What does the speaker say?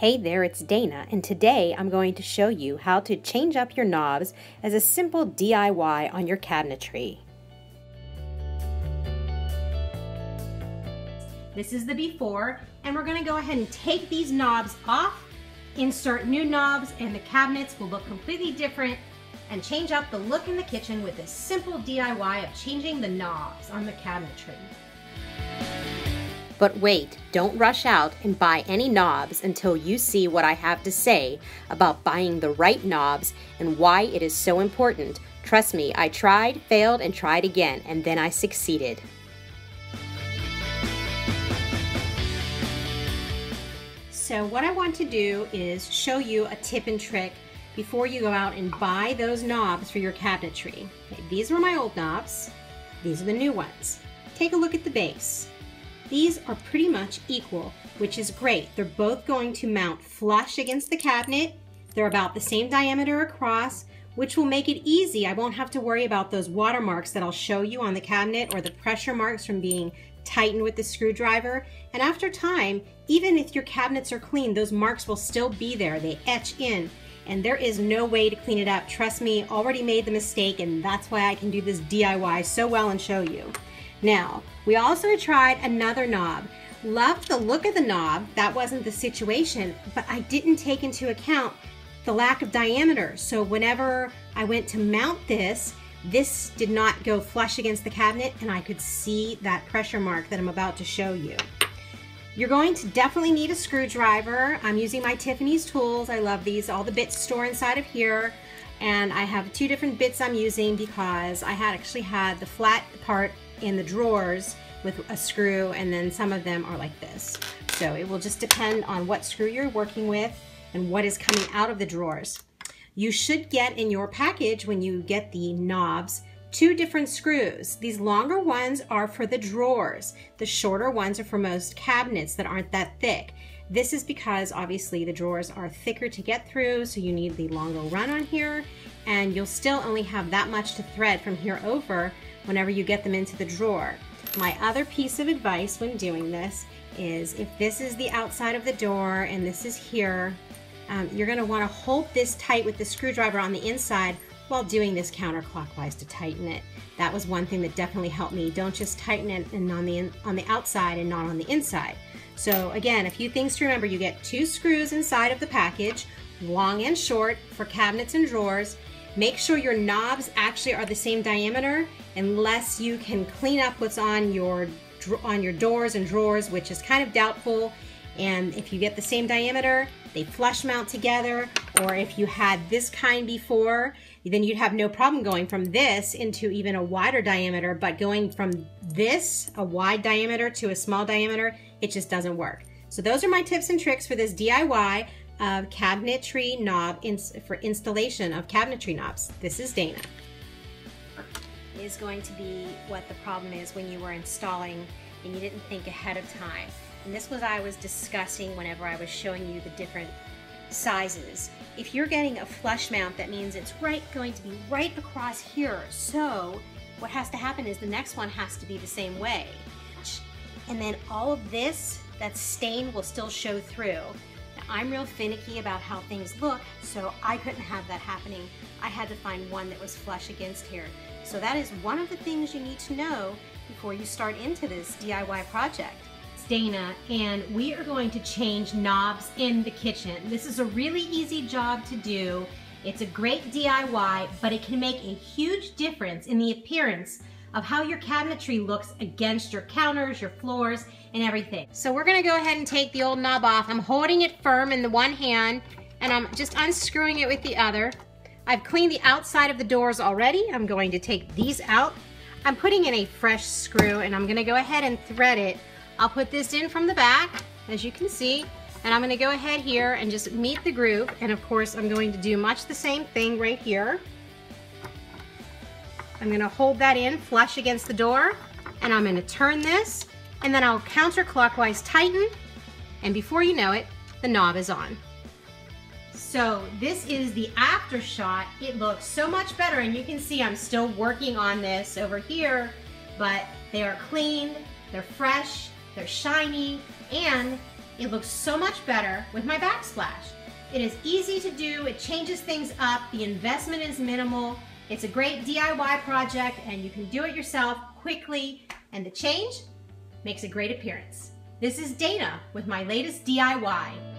Hey there, it's Dana, and today I'm going to show you how to change up your knobs as a simple DIY on your cabinetry. This is the before, and we're going to go ahead and take these knobs off, insert new knobs, and the cabinets will look completely different and change up the look in the kitchen with this simple DIY of changing the knobs on the cabinetry. But wait, don't rush out and buy any knobs until you see what I have to say about buying the right knobs and why it is so important. Trust me, I tried, failed, and tried again, and then I succeeded. So what I want to do is show you a tip and trick before you go out and buy those knobs for your cabinetry. Okay, these were my old knobs. These are the new ones. Take a look at the base. These are pretty much equal, which is great. They're both going to mount flush against the cabinet. They're about the same diameter across, which will make it easy. I won't have to worry about those watermarks that I'll show you on the cabinet or the pressure marks from being tightened with the screwdriver. And after time, even if your cabinets are clean, those marks will still be there. They etch in, and there is no way to clean it up. Trust me, already made the mistake, and that's why I can do this DIY so well and show you. Now, we also tried another knob. Loved the look of the knob. That wasn't the situation, but I didn't take into account the lack of diameter. So whenever I went to mount this did not go flush against the cabinet, and I could see that pressure mark that I'm about to show you. You're going to definitely need a screwdriver. I'm using my Tiffany's tools. I love these. All the bits store inside of here. And I have two different bits I'm using because I actually had the flat part in the drawers with a screw, and then some of them are like this. So it will just depend on what screw you're working with and what is coming out of the drawers. You should get in your package, when you get the knobs, two different screws. These longer ones are for the drawers. The shorter ones are for most cabinets that aren't that thick. This is because obviously the drawers are thicker to get through, so you need the longer run on here, and you'll still only have that much to thread from here over whenever you get them into the drawer. My other piece of advice when doing this is, if this is the outside of the door and this is here, you're going to want to hold this tight with the screwdriver on the inside while doing this counterclockwise to tighten it. That was one thing that definitely helped me. Don't just tighten it on the outside and not on the inside. So again, a few things to remember. You get two screws inside of the package, long and short, for cabinets and drawers. Make sure your knobs actually are the same diameter, unless you can clean up what's on your doors and drawers, which is kind of doubtful. And if you get the same diameter, they flush mount together. Or if you had this kind before, then you'd have no problem going from this into even a wider diameter, but going from this, a wide diameter, to a small diameter, it just doesn't work. So those are my tips and tricks for this DIY of cabinetry knob for installation of cabinetry knobs. This is Dana. Is going to be what the problem is when you were installing and you didn't think ahead of time. And this was what I was discussing whenever I was showing you the different sizes. If you're getting a flush mount, that means it's going to be right across here. So what has to happen is the next one has to be the same way. And then all of this, that stain, will still show through. I'm real finicky about how things look, so I couldn't have that happening. I had to find one that was flush against here. So that is one of the things you need to know before you start into this DIY project. It's Dana, and we are going to change knobs in the kitchen. This is a really easy job to do. It's a great DIY, but it can make a huge difference in the appearance of how your cabinetry looks against your counters, your floors, and everything. So we're gonna go ahead and take the old knob off. I'm holding it firm in the one hand, and I'm just unscrewing it with the other. I've cleaned the outside of the doors already. I'm going to take these out. I'm putting in a fresh screw, and I'm gonna go ahead and thread it. I'll put this in from the back, as you can see, and I'm gonna go ahead here and just meet the groove. And of course, I'm going to do much the same thing right here. I'm gonna hold that in flush against the door, and I'm gonna turn this, and then I'll counterclockwise tighten, and before you know it, the knob is on. So this is the after shot. It looks so much better, and you can see I'm still working on this over here, but they are clean, they're fresh, they're shiny, and it looks so much better with my backsplash. It is easy to do, it changes things up, the investment is minimal, it's a great DIY project, and you can do it yourself quickly, and the change makes a great appearance. This is Dana with my latest DIY.